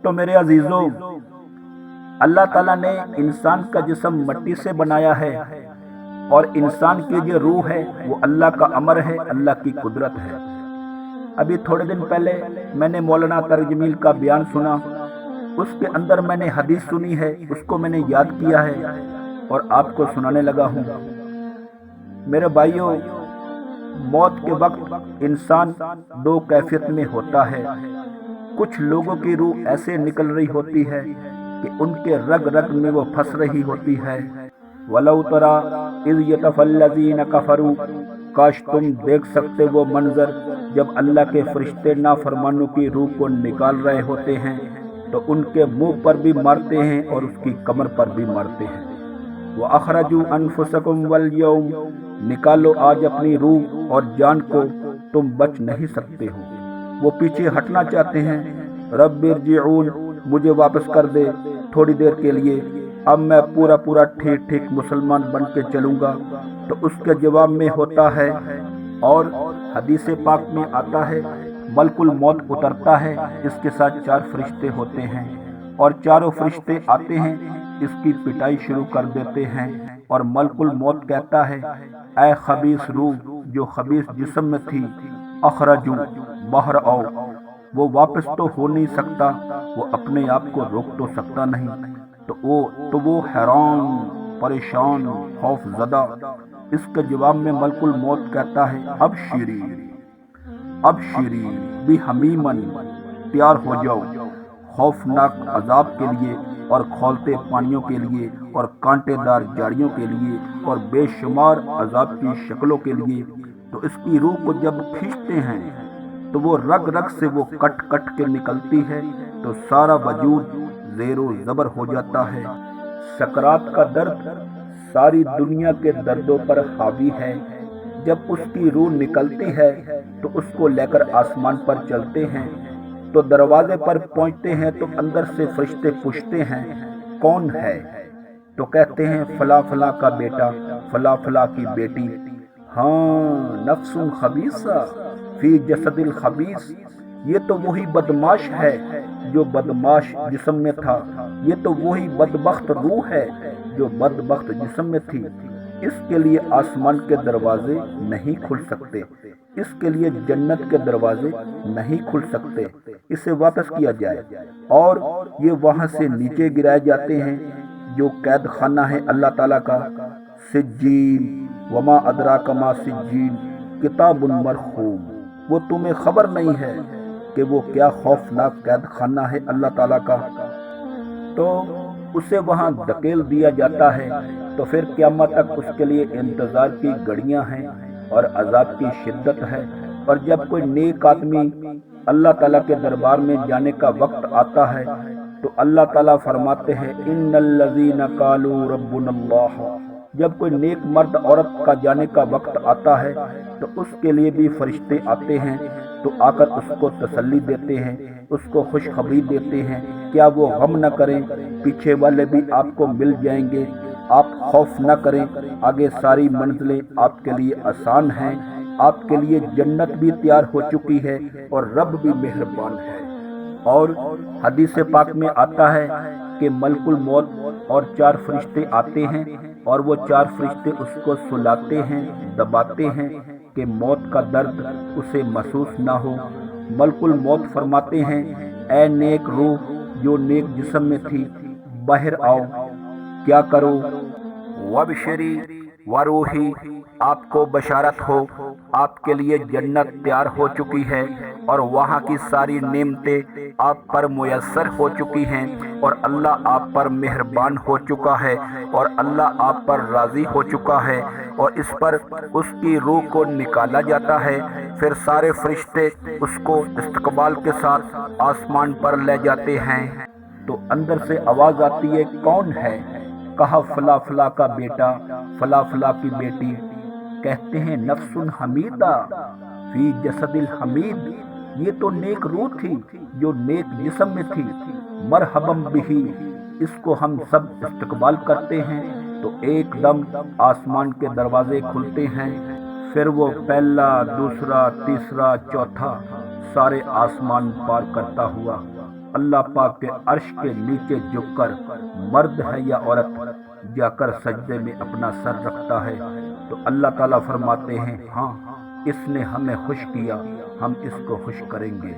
تو میرے عزیزوں، اللہ تعالیٰ نے انسان کا جسم مٹی سے بنایا ہے، اور انسان کی جو روح ہے وہ اللہ کا امر ہے، اللہ کی قدرت ہے۔ ابھی تھوڑے دن پہلے میں نے مولانا طارق جمیل کا بیان سنا، اس کے اندر میں نے حدیث سنی ہے، اس کو میں نے یاد کیا ہے اور آپ کو سنانے لگا ہوں۔ میرے بھائیوں، موت کے وقت انسان دو کیفیت میں ہوتا ہے۔ کچھ لوگوں کی روح ایسے نکل رہی ہوتی ہے کہ ان کے رگ رگ میں وہ پھنس رہی ہوتی ہے۔ وَلَوْ تَرَىٰ إِذْ يَتَوَفَّى الَّذِينَ كَفَرُوا، کاش تم دیکھ سکتے وہ منظر جب اللہ کے فرشتے نافرمانوں کی روح کو نکال رہے ہوتے ہیں تو ان کے منہ پر بھی مارتے ہیں اور اس کی کمر پر بھی مارتے ہیں۔ وَأَخْرَجُوا أَنفُسَكُمْ وَالْيَوْمَ، نکالو آج اپنی روح اور جان کو، تم بچ نہیں سکتے ہو۔ وہ پیچھے ہٹنا چاہتے ہیں، رب ارجعون، مجھے واپس کر دے تھوڑی دیر کے لیے، اب میں پورا ٹھیک ٹھیک مسلمان بن کے چلوں گا۔ تو اس کے جواب میں ہوتا ہے، اور حدیث پاک میں آتا ہے، ملک الموت اترتا ہے، اس کے ساتھ 4 فرشتے ہوتے ہیں، اور چاروں فرشتے آتے ہیں، اس کی پٹائی شروع کر دیتے ہیں، اور ملک الموت کہتا ہے، اے خبیث روح جو خبیث جسم میں تھی، اخرجو، باہر آؤ۔ وہ واپس تو ہو نہیں سکتا، وہ اپنے آپ کو روک تو سکتا نہیں، تو وہ حیران، پریشان، خوف زدہ۔ اس کے جواب میں ملک الموت کہتا ہے، ابشری بحمیمن، تیار ہو جاؤ خوفناک عذاب کے لیے، اور کھولتے پانیوں کے لیے، اور کانٹے دار جاڑیوں کے لیے، اور بے شمار عذاب کی شکلوں کے لیے۔ تو اس کی روح کو جب کھینچتے ہیں تو وہ رگ رگ سے وہ کٹ کٹ کے نکلتی ہے، تو سارا وجود زیر و زبر ہو جاتا ہے۔ سکرات کا درد ساری دنیا کے دردوں پر حاوی ہے۔ جب اس کی روح نکلتی ہے تو اس کو لے کر آسمان پر چلتے ہیں، تو دروازے پر پہنچتے ہیں تو اندر سے فرشتے پوچھتے ہیں، کون ہے؟ تو کہتے ہیں، فلاں فلاں کا بیٹا، فلاں فلاں کی بیٹی۔ ہاں، نفس خبیثہ فی جسد الخبیث، یہ تو وہی بدماش ہے جو بدماش جسم میں تھا، یہ تو وہی بدبخت روح ہے جو بدبخت جسم میں تھی۔ اس کے لیے آسمان کے دروازے نہیں کھل سکتے، اس کے لیے جنت کے دروازے نہیں کھل سکتے، اسے واپس کیا جائے، اور یہ وہاں سے نیچے گرائے جاتے ہیں، جو قید خانہ ہے اللہ تعالیٰ کا۔ سجین، وما ادراک ما سجین، کتاب مرقوم، وہ تمہیں خبر نہیں ہے کہ وہ کیا خوفناک قید خانہ ہے اللہ تعالیٰ کا۔ تو اسے وہاں دھکیل دیا جاتا ہے، تو پھر قیامت تک اس کے لیے انتظار کی گھڑیاں ہیں اور عذاب کی شدت ہے۔ اور جب کوئی نیک آدمی اللہ تعالیٰ کے دربار میں جانے کا وقت آتا ہے تو اللہ تعالیٰ فرماتے ہیں، ان الذین قالوا ربنا اللہ۔ جب کوئی نیک مرد عورت کا جانے کا وقت آتا ہے تو اس کے لیے بھی فرشتے آتے ہیں، تو آ کر اس کو تسلی دیتے ہیں، اس کو خوشخبری دیتے ہیں، کیا وہ غم نہ کریں، پیچھے والے بھی آپ کو مل جائیں گے، آپ خوف نہ کریں، آگے ساری منزلیں آپ کے لیے آسان ہیں، آپ کے لیے جنت بھی تیار ہو چکی ہے اور رب بھی مہربان ہے۔ اور حدیث پاک میں آتا ہے کہ ملک الموت اور 4 فرشتے آتے ہیں، اور وہ 4 فرشتے اس کو سلاتے ہیں، دباتے ہیں کہ موت کا درد اسے محسوس نہ ہو۔ ملک الموت فرماتے ہیں، اے نیک روح جو نیک جسم میں تھی، باہر آؤ، کیا کرو؟ وابشری وروحی، آپ کو بشارت ہو، آپ کے لیے جنت تیار ہو چکی ہے، اور وہاں کی ساری نعمتیں آپ پر میسر ہو چکی ہیں، اور اللہ آپ پر مہربان ہو چکا ہے، اور اللہ آپ پر راضی ہو چکا ہے، اور اس پر اس کی روح کو نکالا جاتا ہے۔ پھر سارے فرشتے اس کو استقبال کے ساتھ آسمان پر لے جاتے ہیں، تو اندر سے آواز آتی ہے، کون ہے؟ کہا، فلاں فلاں کا بیٹا، فلاں فلاں کی بیٹی۔ کہتے ہیں، نفس حمیدہ فی جسد الحمید، یہ تو نیک روح تھی جو نیک جسم میں تھی، مرحبا بہی، اس کو ہم سب استقبال کرتے ہیں۔ تو ایک دم آسمان کے دروازے کھلتے ہیں، پھر وہ پہلا، دوسرا، تیسرا، چوتھا، سارے آسمان پار کرتا ہوا اللہ پاک کے عرش کے نیچے جھک کر مرد ہے یا عورت جا کر سجدے میں اپنا سر رکھتا ہے تو اللہ تعالیٰ فرماتے ہیں ہاں اس نے ہمیں خوش کیا، ہم اس کو خوش کریں گے۔